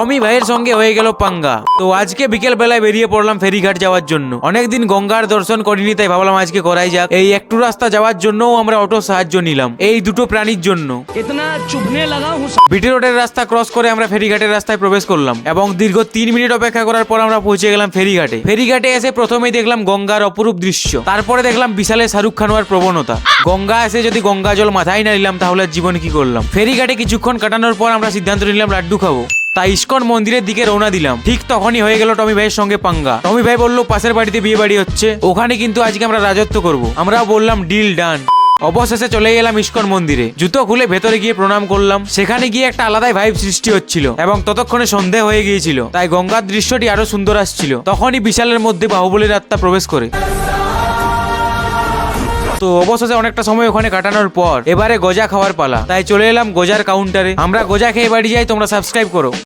টমি ভাইয়ের সঙ্গে হয়ে গেল পাঙ্গা। তো আজকে বিকেল বেলায় বেরিয়ে পড়লাম ফেরিঘাট যাওয়ার জন্য। অনেকদিন গঙ্গার দর্শন করিনি, তাই ভাবলাম আজকে করাই যাক। এই একটু রাস্তা যাওয়ার জন্যও আমরা অটো সাহায্য নিলাম, এই দুটো প্রাণীর জন্য। বিটি রোডের রাস্তা ক্রস করে আমরা ফেরিঘাটের রাস্তায় প্রবেশ করলাম এবং দীর্ঘ 3 মিনিট অপেক্ষা করার পর আমরা পৌঁছে গেলাম ফেরিঘাটে। ফেরিঘাটে এসে প্রথমেই দেখলাম গঙ্গার অপরূপ দৃশ্য, তারপরে দেখলাম বিশালে শাহরুখ খান হওয়ার প্রবণতা। গঙ্গা এসে যদি গঙ্গা জল মাথায় না নিলাম তাহলে জীবনে কি করলাম। ফেরিঘাটে কিছুক্ষণ কাটানোর পর আমরা সিদ্ধান্ত নিলাম লাড্ডু খাবো, তাই ইস্কন মন্দিরের দিকে রওনা দিলাম। ঠিক তখনই হয়ে গেল টমি ভাইয়ের সঙ্গে পাঙ্গা। টমি ভাই বললো পাশের বাড়িতে বিয়ে বাড়ি হচ্ছে, ওখানে কিন্তু আজকে আমরা রাজত্ব করব। আমরাও বললাম ডিল ডান। অবশেষে চলে গেলাম ইস্কন মন্দিরে। জুতো খুলে ভেতরে গিয়ে প্রণাম করলাম। সেখানে গিয়ে একটা আলাদাই ভাইব সৃষ্টি হচ্ছিল এবং ততক্ষণে সন্ধে হয়ে গিয়েছিল, তাই গঙ্গার দৃশ্যটি আরো সুন্দর আসছিল। তখনই বিশালের মধ্যে বাহুবলীর আত্মা প্রবেশ করে। তো অবশেষে অনেকটা সময় ওখানে কাটানোর পর এবারে গজা খাওয়ার পালা, তাই চলে এলাম গজার কাউন্টারে। আমরা গজা খেয়ে বাড়ি যাই, তোমরা সাবস্ক্রাইব করো।